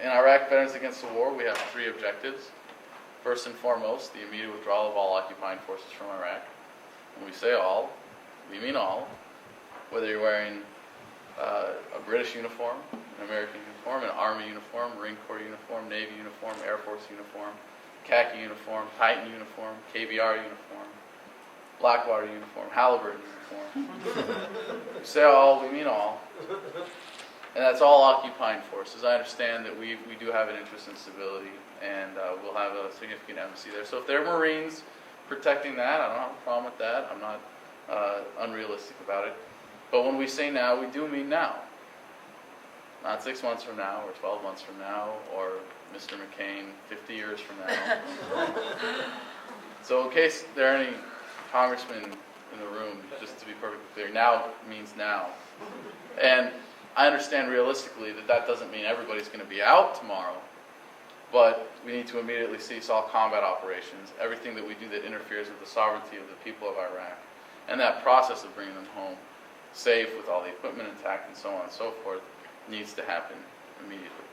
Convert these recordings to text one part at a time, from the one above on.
In Iraq Veterans Against the War, we have 3 objectives. First and foremost, the immediate withdrawal of all occupying forces from Iraq. When we say all, we mean all. Whether you're wearing a British uniform, an American uniform, an Army uniform, Marine Corps uniform, Navy uniform, Air Force uniform, khaki uniform, Titan uniform, KBR uniform, Blackwater uniform, Halliburton uniform. We say all, we mean all. And that's all occupying forces. I understand that we do have an interest in stability, and we'll have a significant embassy there. So if they're Marines protecting that, I don't have a problem with that. I'm not unrealistic about it. But when we say now, we do mean now. Not 6 months from now, or 12 months from now, or Mr. McCain 50 years from now. So in case there are any congressmen in the room, just to be perfectly clear, now means now. And I understand realistically that doesn't mean everybody's going to be out tomorrow, but we need to immediately cease all combat operations, everything that we do that interferes with the sovereignty of the people of Iraq, and that process of bringing them home safe with all the equipment intact and so on and so forth needs to happen immediately.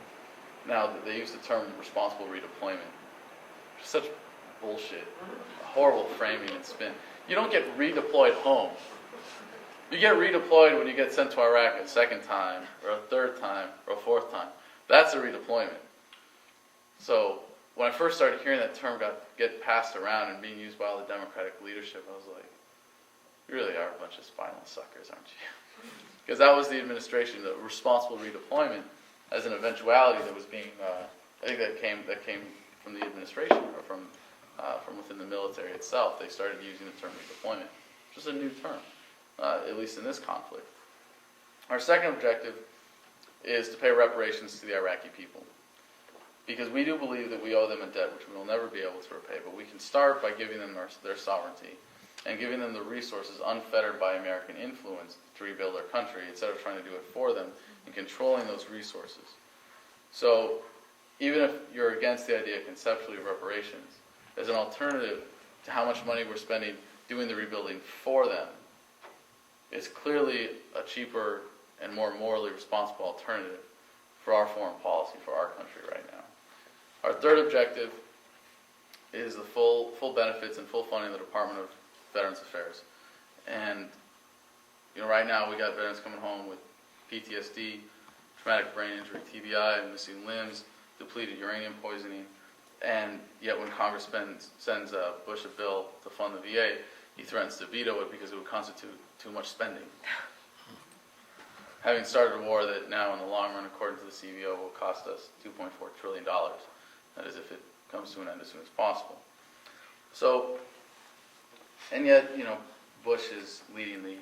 Now, they use the term responsible redeployment. Such bullshit. Horrible framing and spin. You don't get redeployed home. You get redeployed when you get sent to Iraq a second time, or a third time, or a fourth time. That's a redeployment. So when I first started hearing that term get passed around and being used by all the Democratic leadership, I was like, you really are a bunch of spinal suckers, aren't you? Because that was the administration, the responsible redeployment, as an eventuality that was being, I think that came from the administration, or from within the military itself. They started using the term redeployment, which is a new term, at least in this conflict. Our second objective is to pay reparations to the Iraqi people, because we do believe that we owe them a debt which we will never be able to repay, but we can start by giving them their sovereignty and giving them the resources unfettered by American influence to rebuild their country, instead of trying to do it for them and controlling those resources. So even if you're against the idea conceptually of reparations, as an alternative to how much money we're spending doing the rebuilding for them, it's clearly a cheaper and more morally responsible alternative for our foreign policy, for our country right now. Our third objective is the full benefits and full funding of the Department of Veterans Affairs. And right now we got veterans coming home with PTSD, traumatic brain injury, TBI, missing limbs, depleted uranium poisoning, and yet when Congress sends Bush a bill to fund the VA, he threatens to veto it because it would constitute too much spending. Having started a war that now in the long run, according to the IVAW, will cost us $2.4 trillion. That is, if it comes to an end as soon as possible. So, and yet, Bush is leading the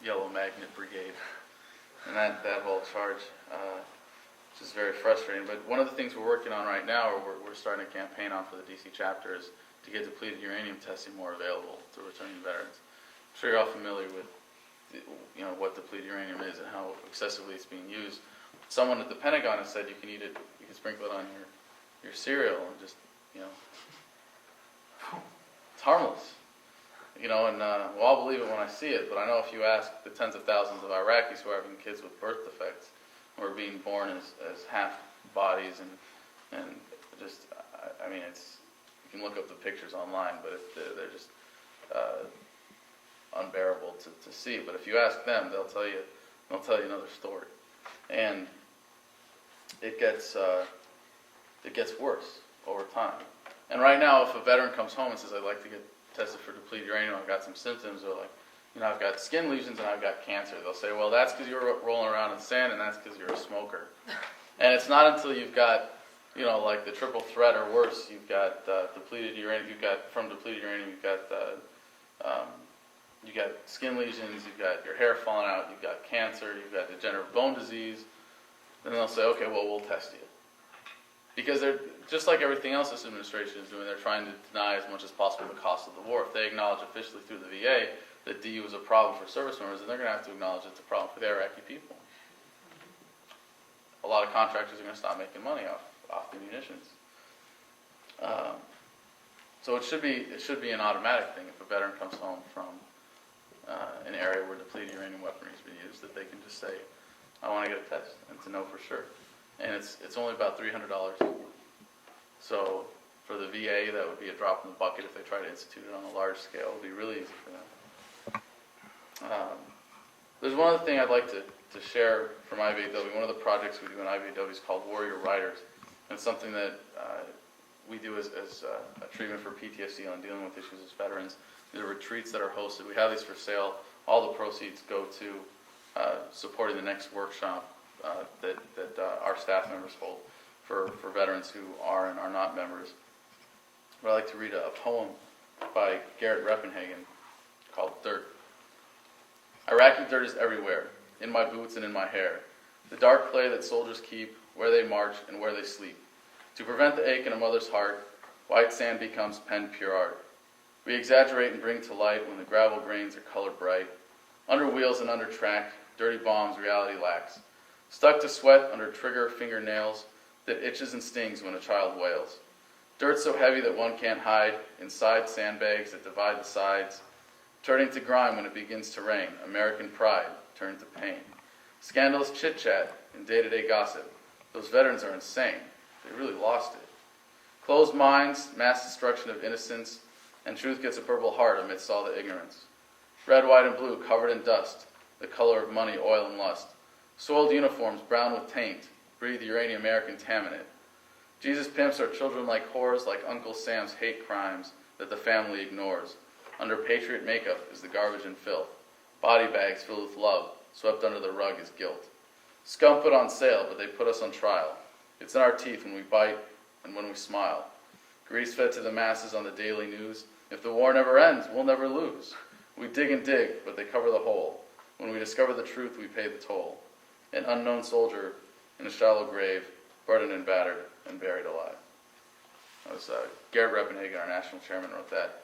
Yellow Magnet Brigade, and that whole charge, which is very frustrating. But one of the things we're working on right now, or we're starting a campaign on for the DC chapter, is to get depleted uranium testing more available to returning veterans. I'm sure you're all familiar with what depleted uranium is and how excessively it's being used. Someone at the Pentagon has said you can eat it, you can sprinkle it on your cereal and just, it's harmless. And we'll all believe it when I see it, but I know if you ask the tens of thousands of Iraqis who are having kids with birth defects, who are being born as half bodies, and just, it's, you can look up the pictures online, but they're just unbearable to see. But if you ask them, they'll tell you another story, and it gets worse over time. And right now, if a veteran comes home and says, "I'd like to get tested for depleted uranium, I've got some symptoms," or like, I've got skin lesions and I've got cancer, they'll say, well, that's because you're rolling around in sand and that's because you're a smoker. And it's not until you've got, like the triple threat or worse, you've got depleted uranium, you've got skin lesions, you've got your hair falling out, you've got cancer, you've got degenerative bone disease, then they'll say, okay, well, we'll test you. Because they're, just like everything else this administration is doing, they're trying to deny as much as possible the cost of the war. If they acknowledge officially through the VA that DU is a problem for service members, then they're going to have to acknowledge it's a problem for the Iraqi people. A lot of contractors are going to stop making money off the munitions. So it should be an automatic thing if a veteran comes home from an area where depleted uranium weaponry has been used, that they can just say, I want to get a test, and to know for sure. and it's only about $300. So for the VA, that would be a drop in the bucket if they try to institute it on a large scale. It would be really easy for them. There's one other thing I'd like to share from IVAW. One of the projects we do in IVAW is called Warrior Riders, and it's something that we do as a treatment for PTSD and dealing with issues as veterans. There are retreats that are hosted. We have these for sale. All the proceeds go to supporting the next workshop that our staff members hold for veterans who are and are not members. But I'd like to read a poem by Garrett Reppenhagen called Dirt. Iraqi dirt is everywhere, in my boots and in my hair. The dark clay that soldiers keep where they march and where they sleep. To prevent the ache in a mother's heart, white sand becomes penned pure art. We exaggerate and bring to light when the gravel grains are colored bright. Under wheels and under track, dirty bombs reality lacks. Stuck to sweat under trigger fingernails that itches and stings when a child wails. Dirt so heavy that one can't hide inside sandbags that divide the sides. Turning to grime when it begins to rain, American pride turned to pain. Scandalous chit-chat and day-to-day gossip. Those veterans are insane. They really lost it. Closed minds, mass destruction of innocence, and truth gets a purple heart amidst all the ignorance. Red, white, and blue covered in dust, the color of money, oil, and lust. Soiled uniforms brown with taint, breathe uranium air contaminant. Jesus pimps our children like whores, like Uncle Sam's hate crimes that the family ignores. Under patriot makeup is the garbage and filth. Body bags filled with love, swept under the rug is guilt. Scum put on sale, but they put us on trial. It's in our teeth when we bite and when we smile. Grease fed to the masses on the daily news. If the war never ends, we'll never lose. We dig and dig, but they cover the hole. When we discover the truth, we pay the toll. An unknown soldier in a shallow grave, burdened and battered and buried alive. That was Garrett Reppenhagen, our national chairman, wrote that.